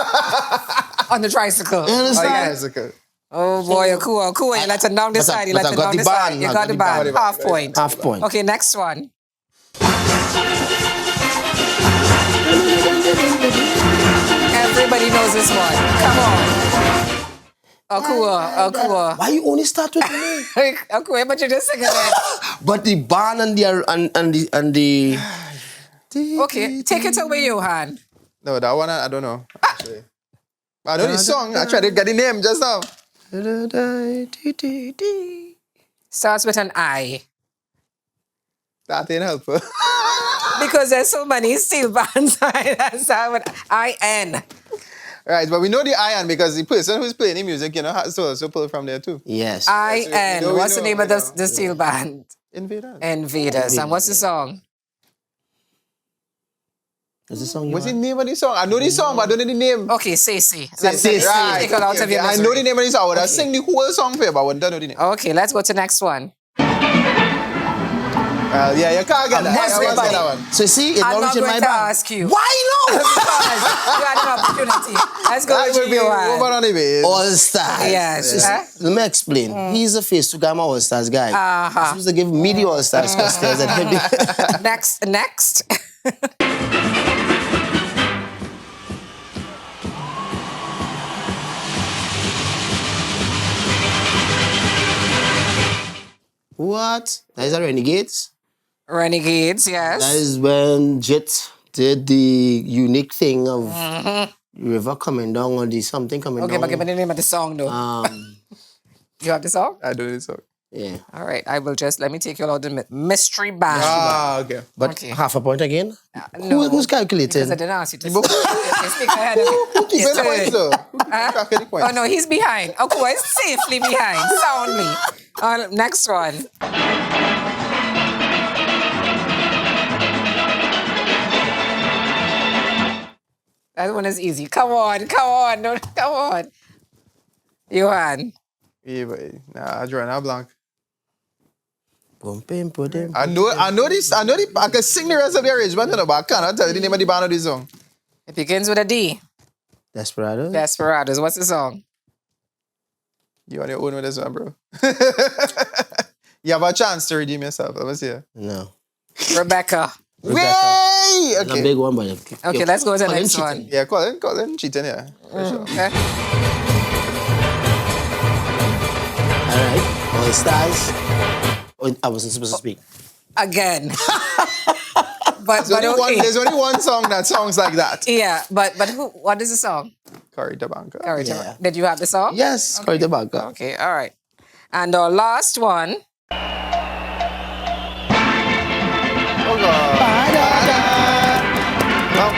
On the tricycle. You Oh, understand? yeah, it's okay. Oh boy, Akua, you let them down this But I- side. You but let I them got down the this side. band, You I got got the the band. band. Half point. Half point. Okay, next one. Everybody knows this one. Come on. Akua. Why you only start with me? Akua, but you just singing it. But the band and the Okay, take it away, Johann. No, that one I don't know. Actually. I know the song. I tried to get the name just now. Starts with an I. That ain't helpful. Because there's so many steel bands. That start with I-N. Right, but we know the iron because the person who's playing the music, has to also pull from there too. yes. I-N. we know, What's the name of we the steel band? Invaders. Invaders. And what's the song? Is the song you What's the want? name of the song? I know the song, but I don't know the name. Okay, say. Let's Say. Right. take it out of your I misery. know the name of the song. I would have sing the whole song for you, but I wouldn't know the name. Okay, let's go to the next one. Yeah, you can't get that. I What's won't the get that band? one. So see, it's I'm not not reaching going my to band. ask you. Why no? Because you had an opportunity. Let's go That to will be Johann. over on the base. All Stars. Yes. So, Huh? let me explain. He's a face to Gamma All Stars guy. He's supposed to give me the All Stars customers and him the Next. What? That is a Renegades. Renegades, yes. That is when Jet did the unique thing of river coming down or the something coming Okay, down. but give me the name of the song, though. You have the song? I do this song. Yeah. All right, let me take you out the mystery band. Okay. But Okay. half a point again? No, Who's calculating? because I didn't ask you to speak ahead of me. Keep Your the points turn. though. Track of the points. Oh, no, he's behind. Akua is safely behind, soundly. Next one. That one is easy. Come on. No, come on. Johann. Yeah, but I draw a blank. I I know this. I can sing the rest of the arrangement, but I cannot tell you the name of the band of this song. It begins with a D. Desperados. Desperados. What's the song? You on your own with this one, bro. You have a chance to redeem yourself. Let me see. No. Rebecca. Way! It's a Okay. big one, but Okay, let's go to the Colin next cheating. one. Yeah, Colin cheating, yeah. For sure. Okay. All right. All Stars. Oh, I wasn't supposed to speak. Again. but okay. There's only one song that sounds like that. Yeah, but what is the song? Curry Tabanca. Courage. Yeah. Did you have the song? Yes, Corey the Banker. Okay, all right. And our last one. Oh, God.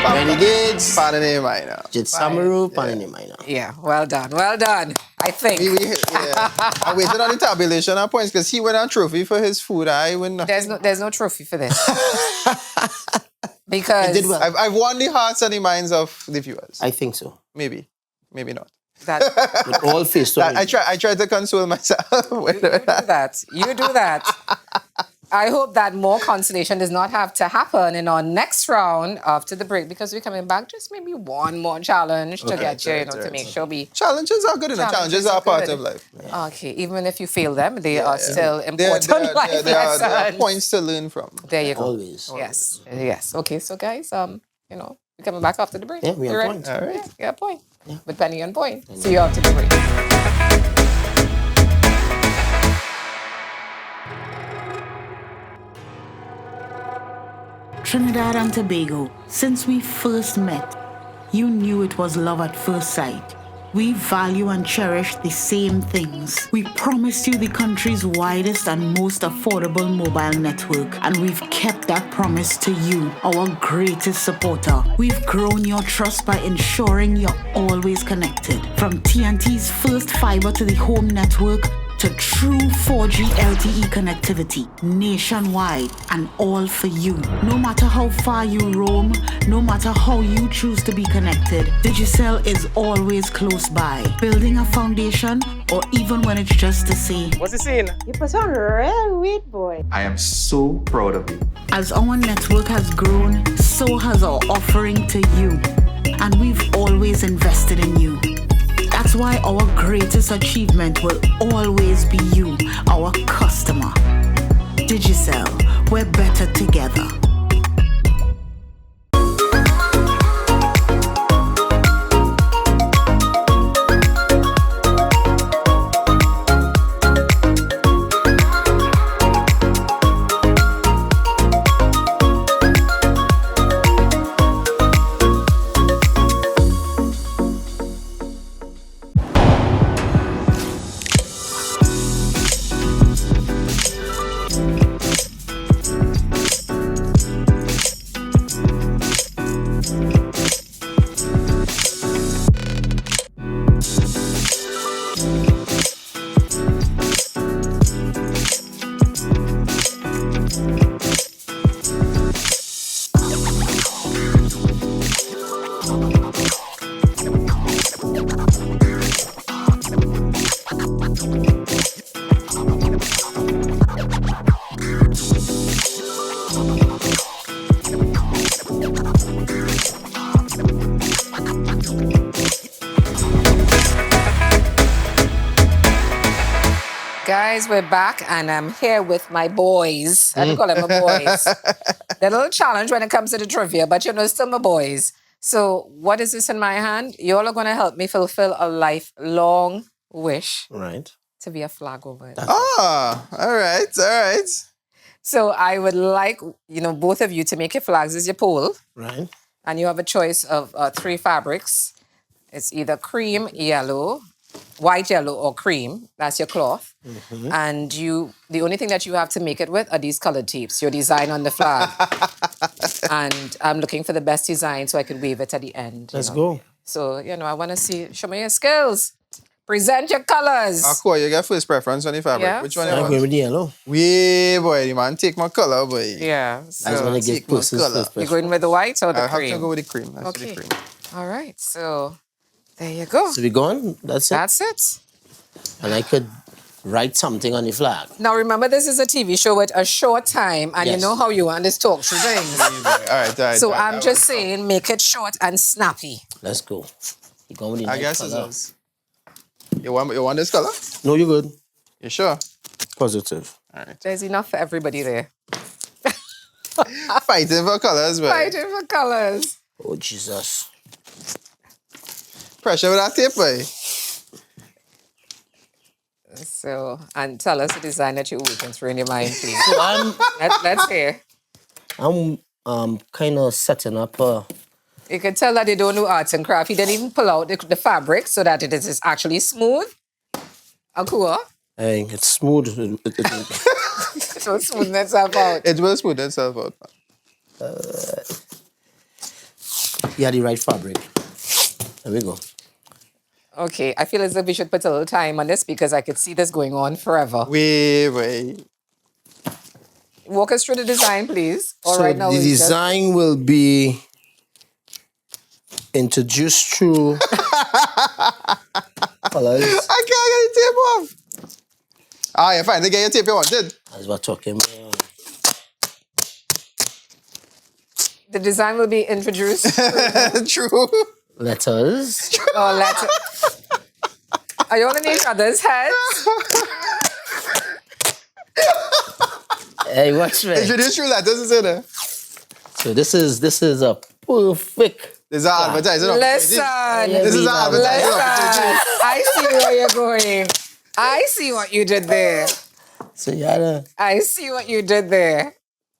Renegades. Panini Minor. Jet Samaru, Panini Minor. Yeah, well done. I think. I waited on the tabulation of points because he won a trophy for his food. I win nothing. There's no trophy for this. Because did well. I've won the hearts and the minds of the viewers. I think so. Maybe not. that With all face to I try to console myself. with that. you do that. I hope that more consolation does not have to happen in our next round after the break because we're coming back. Just maybe one more challenge to get you, to make sure we. Challenges are good enough. Challenges are part of life. Okay, even if you fail them, they are still important life There are lessons. points to learn from. There you go. Always. Yes. Okay, so guys, we're coming back after the break. Yeah, we You on ready? point. All right. Yeah, you got a point. With Penny on point. See you after the break. Trinidad and Tobago, since we first met, you knew it was love at first sight. We value and cherish the same things. We promised you the country's widest and most affordable mobile network, and we've kept that promise to you, our greatest supporter. We've grown your trust by ensuring you're always connected. From TNT's first fiber to the home network, to true 4G LTE connectivity nationwide and all for you. No matter how far you roam, no matter how you choose to be connected, Digicel is always close by, building a foundation or even when it's just to say, What's he saying? You put on real weed, boy. I am so proud of you. as our network has grown, so has our offering to you. And we've always invested in you. That's why our greatest achievement will always be you, our customer. Digicel, we're better together. guys, we're back and I'm here with my boys. I don't call them my boys. They're a little challenge when it comes to the trivia, but you know, still my boys. So what is this in my hand? You all are going to help me fulfill a lifelong wish Right. to be a flag over it. Ah, all right. So I would like, you know, both of you to make your flags as your pole. Right. And you have a choice of 3 fabrics. It's either cream, yellow, white, yellow, or cream. That's your cloth. And the only thing that you have to make it with are these colored tapes, your design on the flag. And I'm looking for the best design so I can wave it at the end. Let's go. So, you know, I want to show me your skills. Present your colors. Akua, you got first preference on the fabric. Yeah, Which one I'm you going want? with the yellow. Wee, boy, the man take my color, boy. Yeah. I So just want to give take my persons colour. first you're preference. going with the white or the I have cream? to go with the cream. Let's do Okay. the cream. All right. So there you go. So we gone? That's it? That's it. And I could write something on the flag. Now, remember, this is a TV show with a short time, and you Yes. know how you want this talk show things. All right. So I'm just saying, make it short and snappy. Let's go. You going with the I nice guess color? it's you want this color? No, you're good. You sure? Positive. All right. There's enough for everybody there. Fighting for colors, boy. Fighting for colors. Oh, Jesus. Pressure with that tape, boy. So, and tell us the design that you're working through in your mind, please. So Let's hear. I'm kind of setting up You can tell that they don't do arts and craft. He didn't even pull out the fabric so that it is actually smooth. Akua. hey, it's smooth. So smooth itself out. It will smooth itself out. You had the right fabric. There we go. Okay, I feel as if we should put a little time on this because I could see this going on forever. Wait. Walk us through the design, please. All So right, now the it's just- design will be introduced through colors. I can't get the tape off. Ah, you finally get your tape you wanted. As we're talking about. The design will be introduced. True. Letters. Are you all in each other's heads? Hey, watch me. Introduce true letters, isn't it? So this is a perfect. This is an advertising opportunity. Listen. This is an advertising opportunity. I see where you're going. I see what you did there. So you had I see what you did there.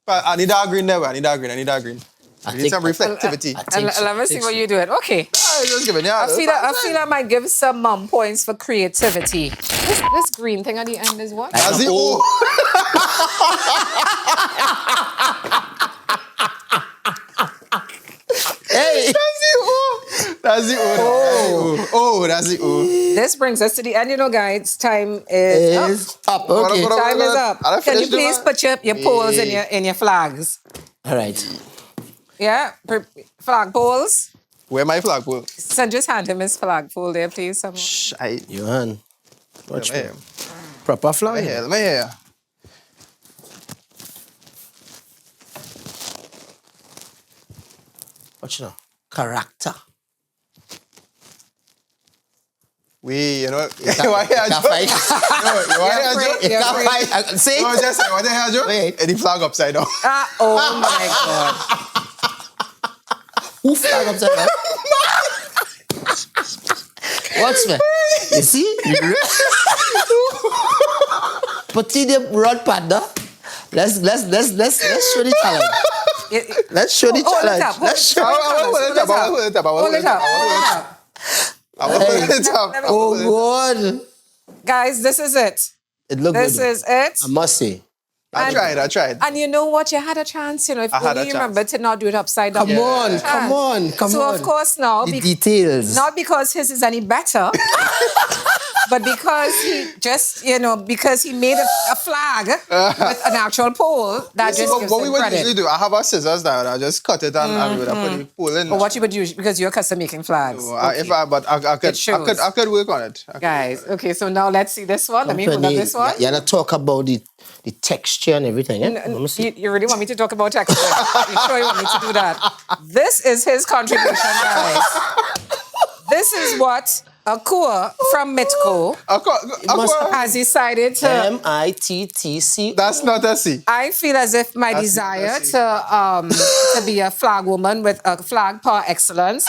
But I need that green there, boy. I need that green. I need think- some reflectivity. I And think so, let me see think what so. you do it. Okay. I just giving you I feel I might give some points for creativity. This green thing at the end is what? That's the O. Hey! That's the O. Oh, that's the O. This brings us to the end. You know, guys, time is up. Is up. Okay. Time is up. I Can you finished the please one. put your poles in your flags? All right. Yeah, flag poles. Where my flag pole? So just hand him his flag pole there, please. Someone. Shh, Johann. Watch me. Let me Proper flag. hear. Let me hear. Watch now. Character. We, you know, you can't- want to hear a you can't joke? fight. No, you want to hear a joke? You're afraid. See? No, just say, want to hear a joke? Wait. And the flag upside down. Oh my God. Who flag upside down? Watch me. You see? Put in the rod partner. Let's show the talent. Let's show the Hold it challenge. up. Let's show. I want to hold it up. I want to hold it up. I want to hold it up. I want to hold it up. Oh God! Guys, this is it. It looked This good. is it. I must say. I tried. And you know what? You had a chance, you know, if I had only a you remember to not do it upside down. Come on, Chance. come on, come So on. of course now, The details. not because his is any better, but because he just, you know, because he made a flag with an actual pole that just gives What we him would credit. usually do, I have our scissors now, and I just cut it and we would have put the pole in. But what you would do, because you're custom making flags. So, Okay. I could work on it. Guys, okay, so now let's see this one. Let me hold up this one. You gotta talk about the texture and everything. Eh? Let me see. You really want me to talk about texture? You sure you want me to do that? This is his contribution, guys. This is what Akua from Mitco has decided to. M-I-T-T-C. That's not a C. I feel as if my desire to be a flag woman with a flag par excellence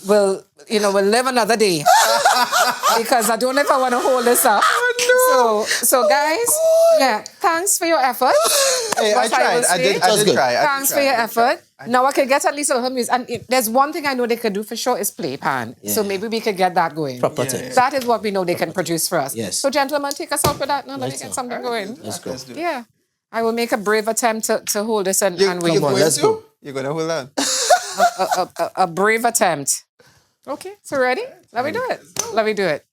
will live another day because I don't know if I want to hold this up. So guys, yeah, thanks for your effort. Hey, I tried. I did try. Thanks for your effort. Now I can get at least a little music. And there's one thing I know they could do for sure is play pan. Yeah. So maybe we could get that going. Proper thing. That is what we know they can produce for us. Yes. So gentlemen, take us out with that. Now let me get something going. Let's go. Yeah. I will make a brave attempt to hold this and wait. You're going let's go. You're going to hold on. A brave attempt. Okay, so ready? Let me do it. Let me do it.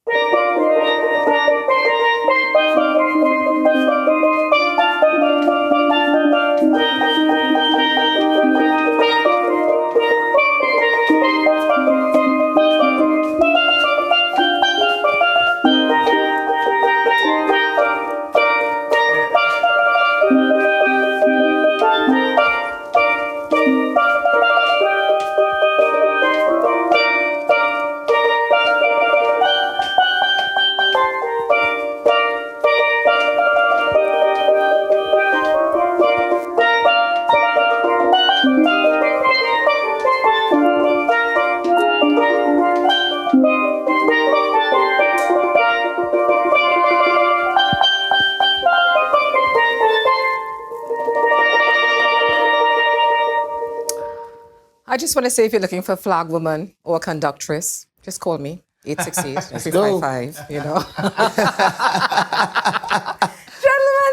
I just want to say if you're looking for a flag woman or a conductress, just call me. 868-355, Gentlemen,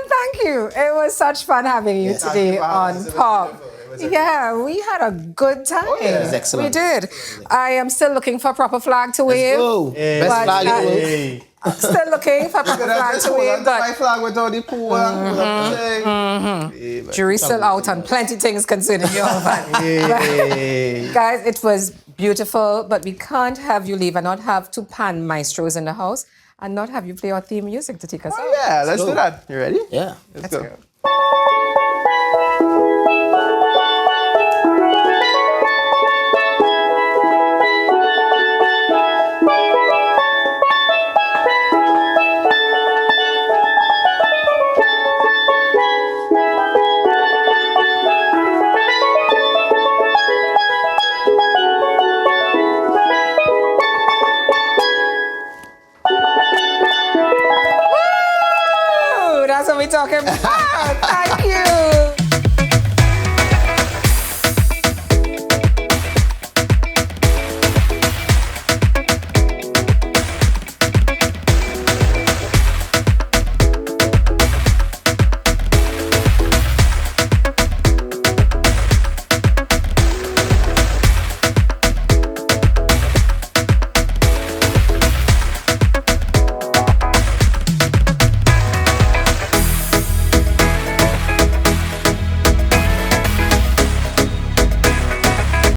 thank you. It was such fun having you today on Pop. Yeah, we had a good time. Oh, yeah. It was excellent. We did. I am still looking for a proper flag to wave. Go. Best flag in the world. I'm still looking for a proper flag to wave, but My flag without the pool. jury's still out on plenty things concerning you all. Guys, it was beautiful, but we can't have you leave and not have two pan maestros in the house and not have you play our theme music to take us out. Yeah, let's do that. You ready? Yeah. Let's go. Woo! That's what we're talking about. Thank you.